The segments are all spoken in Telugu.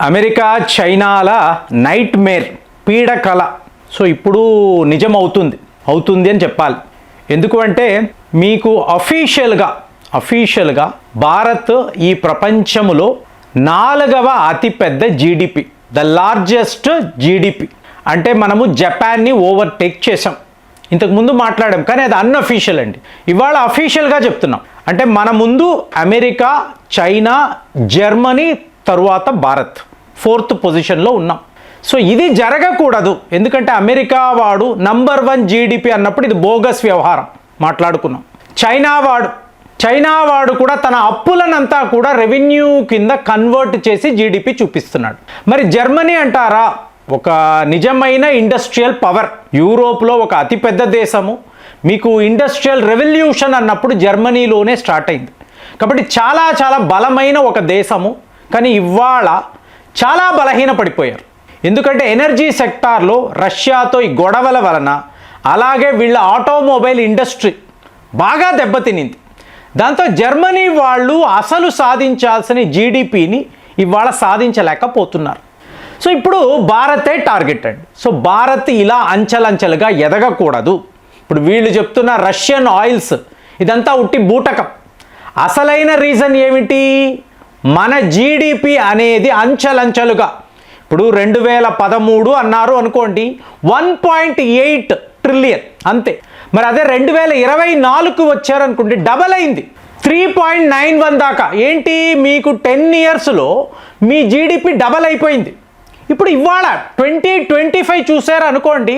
అమెరికా చైనాల నైట్ మేర్ పీడకల సో ఇప్పుడు నిజం అవుతుంది అని చెప్పాలి. ఎందుకు అంటే మీకు అఫీషియల్గా భారత్ ఈ ప్రపంచంలో 4వ అతిపెద్ద జీడిపి, ద లార్జెస్ట్ జీడిపి. అంటే మనము జపాన్ని ఓవర్టేక్ చేసాం. ఇంతకుముందు మాట్లాడాం కానీ అది అన్అఫీషియల్ అండి. ఇవాళ అఫీషియల్గా చెప్తున్నాం. అంటే మన ముందు అమెరికా, చైనా, జర్మనీ, తరువాత భారత్ 4th పొజిషన్లో ఉన్నాం. సో ఇది జరగకూడదు. ఎందుకంటే అమెరికా వాడు నంబర్ 1 జీడిపి అన్నప్పుడు ఇది బోగస్ వ్యవహారం మాట్లాడుకున్నాం. చైనా వాడు కూడా తన అప్పులనంతా కూడా రెవెన్యూ కింద కన్వర్ట్ చేసి జీడిపి చూపిస్తున్నాడు. మరి జర్మనీ అంటారా, ఒక నిజమైన ఇండస్ట్రియల్ పవర్, యూరోప్లో ఒక అతిపెద్ద దేశము. మీకు ఇండస్ట్రియల్ రెవల్యూషన్ అన్నప్పుడు జర్మనీలోనే స్టార్ట్ అయింది. కాబట్టి చాలా చాలా బలమైన ఒక దేశము. కానీ ఇవాళ చాలా బలహీన పడిపోయారు. ఎందుకంటే ఎనర్జీ సెక్టార్లో రష్యాతో ఈ గొడవల వలన, అలాగే వీళ్ళ ఆటోమొబైల్ ఇండస్ట్రీ బాగా దెబ్బతినింది. దాంతో జర్మనీ వాళ్ళు అసలు సాధించాల్సిన జీడిపిని ఇవాళ సాధించలేకపోతున్నారు. సో ఇప్పుడు భారతే టార్గెట్ అండి. సో భారత్ ఇలా అంచెలంచెలుగా ఎదగకూడదు. ఇప్పుడు వీళ్ళు చెప్తున్న రష్యన్ ఆయిల్స్ ఇదంతా ఉట్టి బూటకం. అసలైన రీజన్ ఏమిటి? మన జీడిపి అనేది అంచెలంచెలుగా ఇప్పుడు 2013 అన్నారు అనుకోండి, 1.8 ట్రిలియన్ అంతే. మరి అదే 2024కు వచ్చారనుకోండి, డబల్ అయింది, 3.91 దాకా. ఏంటి, మీకు 10 ఇయర్స్లో మీ జీడిపి డబల్ అయిపోయింది. ఇప్పుడు ఇవాళ 2025 చూసారు అనుకోండి,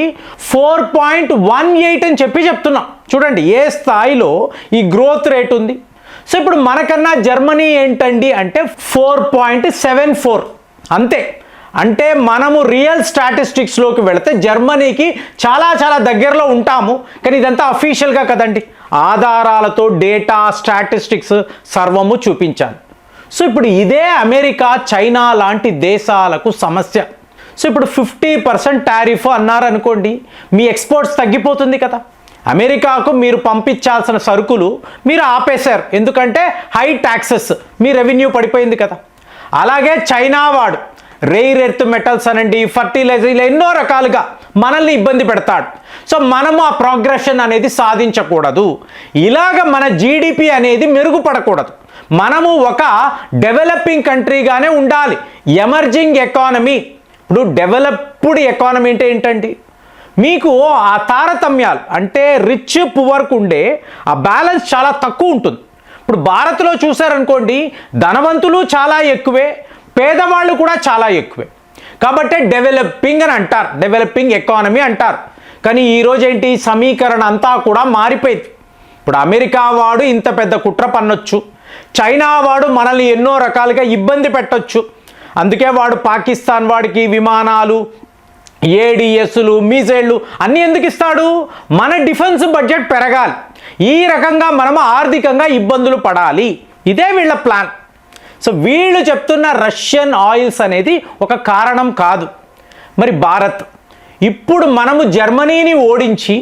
4.18 అని చెప్తున్నాం. చూడండి ఏ స్థాయిలో ఈ గ్రోత్ రేట్ ఉంది. సో ఇప్పుడు మనకన్నా జర్మనీ ఏంటండి అంటే 4.74 అంతే. అంటే మనము రియల్ స్టాటిస్టిక్స్లోకి వెళితే జర్మనీకి చాలా చాలా దగ్గరలో ఉంటాము. కానీ ఇదంతా అఫీషియల్గా కదండి, ఆధారాలతో డేటా స్టాటిస్టిక్స్ సర్వము చూపించాలి. సో ఇప్పుడు ఇదే అమెరికా, చైనా లాంటి దేశాలకు సమస్య. సో ఇప్పుడు 50% టారిఫ్ అన్నారనుకోండి, మీ ఎక్స్పోర్ట్స్ తగ్గిపోతుంది కదా. అమెరికాకు మీరు పంపించాల్సిన సరుకులు మీరు ఆపేశారు, ఎందుకంటే హై ట్యాక్సెస్, మీ రెవెన్యూ పడిపోయింది కదా. అలాగే చైనా వాడు రేర్ ఎర్త్ మెటల్స్ అనండి, ఫర్టిలైజర్, ఇలా ఎన్నో రకాలుగా మనల్ని ఇబ్బంది పెడతాడు. సో మనము ఆ ప్రోగ్రెషన్ అనేది సాధించకూడదు. ఇలాగ మన జీడిపి అనేది మెరుగుపడకూడదు. మనము ఒక డెవలపింగ్ కంట్రీగానే ఉండాలి. ఎమర్జింగ్ ఎకానమీ, ఇప్పుడు డెవలప్డ్ ఎకానమీ అంటే ఏంటండి, మీకు ఆ తారతమ్యాలు అంటే రిచ్ పువర్కు ఉండే ఆ బ్యాలెన్స్ చాలా తక్కువ ఉంటుంది. ఇప్పుడు భారత్లో చూసారనుకోండి, ధనవంతులు చాలా ఎక్కువే, పేదవాళ్ళు కూడా చాలా ఎక్కువే. కాబట్టి డెవలపింగ్ అని అంటారు, డెవలపింగ్ ఎకానమీ అంటారు. కానీ ఈరోజు ఏంటి, సమీకరణ అంతా కూడా మారిపోయింది. ఇప్పుడు అమెరికా వాడు ఇంత పెద్ద కుట్ర పన్నొచ్చు, చైనా వాడు మనల్ని ఎన్నో రకాలుగా ఇబ్బంది పెట్టొచ్చు. అందుకే వాడు పాకిస్తాన్ వాడికి విమానాలు, ఏడిఎస్లు, మిసైళ్ళు అన్నీ ఎందుకు ఇస్తాడు? మన డిఫెన్స్ బడ్జెట్ పెరగాలి, ఈ రకంగా మనము ఆర్థికంగా ఇబ్బందులు పడాలి. ఇదే వీళ్ళ ప్లాన్. సో వీళ్ళు చెప్తున్న రష్యన్ ఆయిల్స్ అనేది ఒక కారణం కాదు. మరి భారత్ ఇప్పుడు మనము జర్మనీని ఓడించి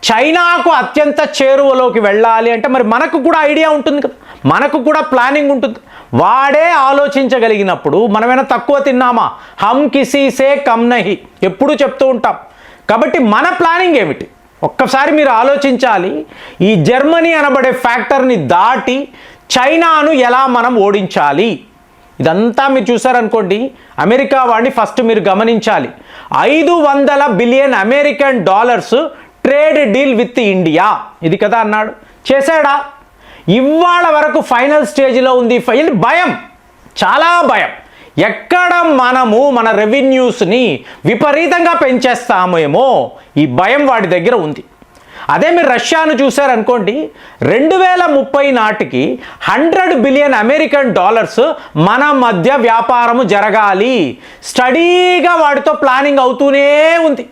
చైనాకు అత్యంత చేరువలోకి వెళ్ళాలి అంటే మరి మనకు కూడా ఐడియా ఉంటుంది కదా, మనకు కూడా ప్లానింగ్ ఉంటుంది. వాడే ఆలోచించగలిగినప్పుడు మనమైనా తక్కువ తిన్నామా? హమ్ కిసీ సే కమ్ నహి ఎప్పుడు చెప్తూ ఉంటాం. కాబట్టి మన ప్లానింగ్ ఏమిటి ఒక్కసారి మీరు ఆలోచించాలి. ఈ జర్మనీ అనబడే ఫ్యాక్టర్ని దాటి చైనాను ఎలా మనం ఓడించాలి, ఇదంతా మీరు చూసారనుకోండి. అమెరికా వాడిని ఫస్ట్ మీరు గమనించాలి. 500 billion American dollars trade deal with India, ఇది కదా అన్నాడు. చేశాడా? ఇవాళ వరకు ఫైనల్ స్టేజ్లో ఉంది. భయం, చాలా భయం. ఎక్కడ మనము మన రెవెన్యూస్ని విపరీతంగా పెంచేస్తామేమో ఈ భయం వాడి దగ్గర ఉంది. అదే మీరు రష్యాను చూసారనుకోండి, 2030 నాటికి 100 బిలియన్ అమెరికన్ డాలర్స్ మన మధ్య వ్యాపారము జరగాలి. స్టడీగా వాడితో ప్లానింగ్ అవుతూనే ఉంది.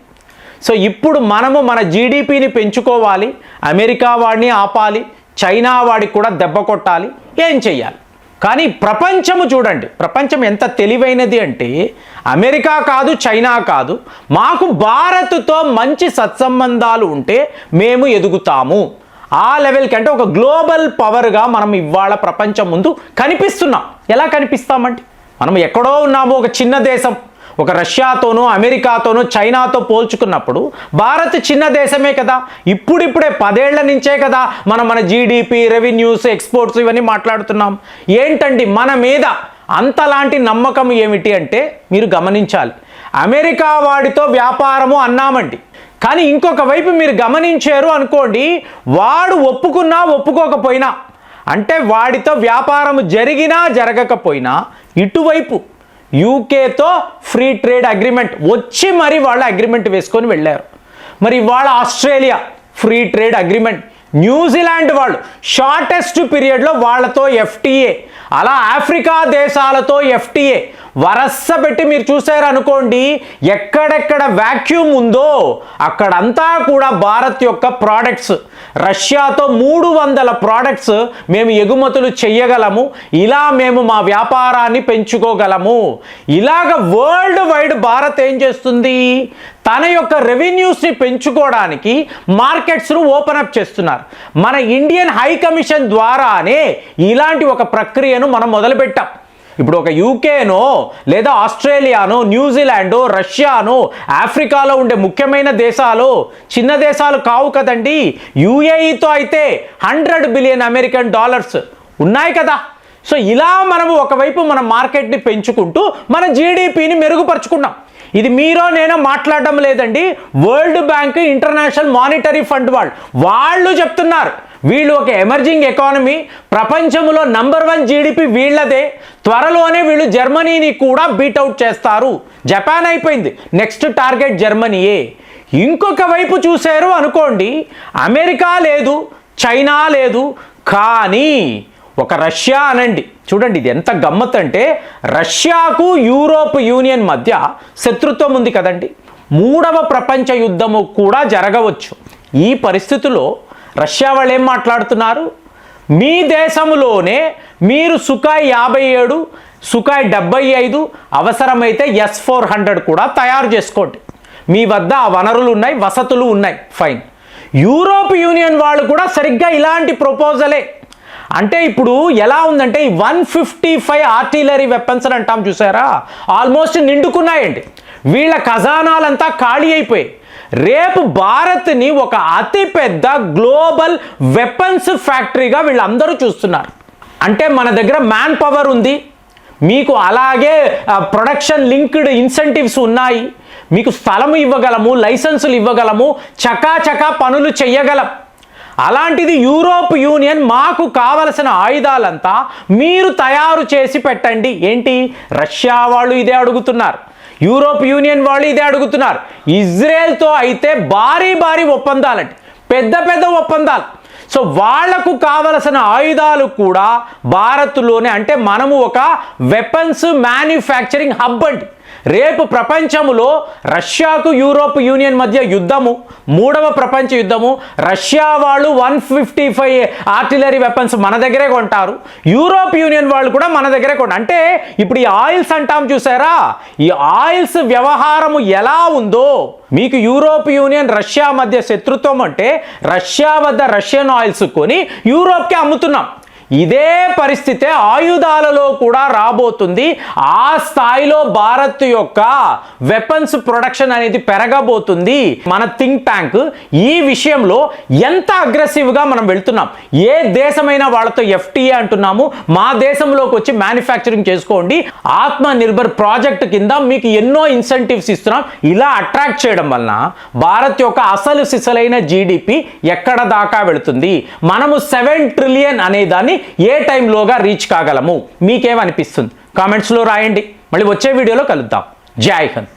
సో ఇప్పుడు మనము మన జీడిపిని పెంచుకోవాలి, అమెరికా వాడిని ఆపాలి, చైనా వాడికి కూడా దెబ్బ కొట్టాలి. ఏం చెయ్యాలి? కానీ ప్రపంచము చూడండి, ప్రపంచం ఎంత తెలివైనది అంటే అమెరికా కాదు, చైనా కాదు, మాకు భారత్తో మంచి సత్సంబంధాలు ఉంటే మేము ఎదుగుతాము. ఆ లెవెల్కి అంటే ఒక గ్లోబల్ పవర్గా మనం ఇవాళ ప్రపంచం ముందు కనిపిస్తున్నాం. ఎలా కనిపిస్తామంటే మనం ఎక్కడో ఉన్నాము, ఒక చిన్న దేశం. ఒక రష్యాతోనూ అమెరికాతోనూ చైనాతో పోల్చుకున్నప్పుడు భారత్ చిన్న దేశమే కదా. ఇప్పుడిప్పుడే 10 ఏళ్ల నుంచే కదా మన జీడిపి, రెవెన్యూస్, ఎక్స్పోర్ట్స్ ఇవన్నీ మాట్లాడుతున్నాం. ఏంటండి మన మీద అంతలాంటి నమ్మకం ఏమిటి అంటే మీరు గమనించాలి. అమెరికా వాడితో వ్యాపారము అన్నామండి, కానీ ఇంకొక వైపు మీరు గమనించారు అనుకోండి, వాడు ఒప్పుకున్నా ఒప్పుకోకపోయినా, అంటే వాడితో వ్యాపారం జరిగినా జరగకపోయినా ఇటువైపు యూకేతో ఫ్రీ ట్రేడ్ అగ్రిమెంట్ వచ్చి మరి వాళ్ళు అగ్రిమెంట్ వేసుకొని వెళ్ళారు. మరి వాళ్ళ Australia free trade agreement, New Zealand వాళ్ళు షార్టెస్ట్ పీరియడ్లో వాళ్ళతో ఎఫ్టీఏ, అలా ఆఫ్రికా దేశాలతో ఎఫ్టీఏ వరస పెట్టి మీరు చూసారు అనుకోండి, ఎక్కడెక్కడ వ్యాక్యూమ్ ఉందో అక్కడంతా కూడా భారత్ యొక్క ప్రోడక్ట్స్. రష్యాతో 300 ప్రోడక్ట్స్ మేము ఎగుమతులు చెయ్యగలము, ఇలా మేము మా వ్యాపారాన్ని పెంచుకోగలము. ఇలాగ వరల్డ్ వైడ్ భారత్ ఏం చేస్తుంది, తన యొక్క రెవెన్యూస్ని పెంచుకోవడానికి మార్కెట్స్ను ఓపెన్ అప్ చేస్తున్నారు. మన ఇండియన్ హై కమిషన్ ద్వారానే ఇలాంటి ఒక ప్రక్రియను మనం మొదలుపెట్టాం. ఇప్పుడు ఒక యూకేనో లేదా ఆస్ట్రేలియానో న్యూజిలాండో రష్యానో ఆఫ్రికాలో ఉండే ముఖ్యమైన దేశాలు చిన్న దేశాలు కావు కదండి. యుఏఈతో అయితే $100 బిలియన్ అమెరికన్ డాలర్స్ ఉన్నాయి కదా. సో ఇలా మనము ఒకవైపు మన మార్కెట్ని పెంచుకుంటూ మన జీడిపిని మెరుగుపరుచుకున్నాం. ఇది మీరో నేనో మాట్లాడడం లేదండి, world bank, international monetary fund వాళ్ళు చెప్తున్నారు. వీళ్ళు ఒక ఎమర్జింగ్ ఎకానమీ, ప్రపంచంలో నంబర్ 1 జీడిపి వీళ్ళదే. త్వరలోనే వీళ్ళు జర్మనీని కూడా బీట్అవుట్ చేస్తారు. జపాన్ అయిపోయింది, నెక్స్ట్ టార్గెట్ జర్మనీయే. ఇంకొక వైపు చూశారు అనుకోండి, అమెరికా లేదు, చైనా లేదు, కానీ ఒక రష్యా అనండి. చూడండి ఇది ఎంత గమ్మత్ అంటే, రష్యాకు యూరోప్ యూనియన్ మధ్య శత్రుత్వం ఉంది కదండి. 3వ ప్రపంచ యుద్ధము కూడా జరగవచ్చు. ఈ పరిస్థితిలో రష్యా వాళ్ళు ఏం మాట్లాడుతున్నారు, మీ దేశంలోనే మీరు సుఖాయ్ 57, సుఖాయ్ 75, అవసరమైతే S-400 కూడా తయారు చేసుకోండి. మీ వద్ద ఆ వనరులు ఉన్నాయి, వసతులు ఉన్నాయి, ఫైన్. యూరోప్ యూనియన్ వాళ్ళు కూడా సరిగ్గా ఇలాంటి ప్రపోజలే. అంటే ఇప్పుడు ఎలా ఉందంటే, ఈ 155 ఆర్టిలరీ వెపన్స్ అని అంటాం చూసారా, ఆల్మోస్ట్ నిండుకున్నాయండి. వీళ్ళ ఖజానాలంతా ఖాళీ అయిపోయాయి. రేపు భారత్ని ఒక అతిపెద్ద గ్లోబల్ వెపన్స్ ఫ్యాక్టరీగా వీళ్ళందరూ చూస్తున్నారు. అంటే మన దగ్గర మ్యాన్ పవర్ ఉంది, మీకు అలాగే ప్రొడక్షన్ లింక్డ్ ఇన్సెంటివ్స్ ఉన్నాయి, మీకు స్థలం ఇవ్వగలము, లైసెన్సులు ఇవ్వగలము, చకాచకా పనులు చెయ్యగలం. అలాంటిది యూరోప్ యూనియన్ మాకు కావలసిన ఆయుధాలంతా మీరు తయారు చేసి పెట్టండి. ఏంటి, రష్యా వాళ్ళు ఇదే అడుగుతున్నారు, యూరోప్ యూనియన్ వాళ్ళు ఇదే అడుగుతున్నారు. ఇజ్రాయెల్తో అయితే భారీ భారీ ఒప్పందాలండి, పెద్ద పెద్ద ఒప్పందాలు. సో వాళ్లకు కావలసిన ఆయుధాలు కూడా భారత్లోనే. అంటే మనము ఒక వెపన్స్ మ్యానుఫ్యాక్చరింగ్ హబ్ అండి. రేపు ప్రపంచంలో రష్యాకు యూరోప్ యూనియన్ మధ్య యుద్ధము, 3వ ప్రపంచ యుద్ధము. రష్యా వాళ్ళు 155 ఆర్టిలరీ వెపన్స్ మన దగ్గరే కొంటారు, యూరోప్ యూనియన్ వాళ్ళు కూడా మన దగ్గరే కొంటారు. అంటే ఇప్పుడు ఈ ఆయిల్స్ అంటాం చూసారా, ఈ ఆయిల్స్ వ్యవహారము ఎలా ఉందో, మీకు యూరోప్ యూనియన్ రష్యా మధ్య శత్రుత్వం అంటే రష్యా వద్ద రష్యన్ ఆయిల్స్ కొని యూరోప్కి అమ్ముతున్నాం. ఇదే పరిస్థితే ఆయుధాలలో కూడా రాబోతుంది. ఆ స్థాయిలో భారత్ యొక్క వెపన్స్ ప్రొడక్షన్ అనేది పెరగబోతుంది. మన థింక్ ట్యాంక్ ఈ విషయంలో ఎంత అగ్రెసివ్గా మనం వెళ్తున్నాం. ఏ దేశమైనా వాళ్ళతో ఎఫ్టీఏ అంటున్నాము, మా దేశంలోకి వచ్చి మ్యానుఫ్యాక్చరింగ్ చేసుకోండి, ఆత్మ నిర్భర్ ప్రాజెక్ట్ కింద మీకు ఎన్నో ఇన్సెంటివ్స్ ఇస్తున్నాం. ఇలా అట్రాక్ట్ చేయడం వలన భారత్ యొక్క అసలు సిసలైన జీడిపి ఎక్కడ దాకా వెళుతుంది. మనము 7 ట్రిలియన్ అనే దాన్ని ఏ టైంలోగా రీచ్ కాగలము, మీకేమనిపిస్తుంది కామెంట్స్లో రాయండి. మళ్ళీ వచ్చే వీడియోలో కలుద్దాం. జై హింద్.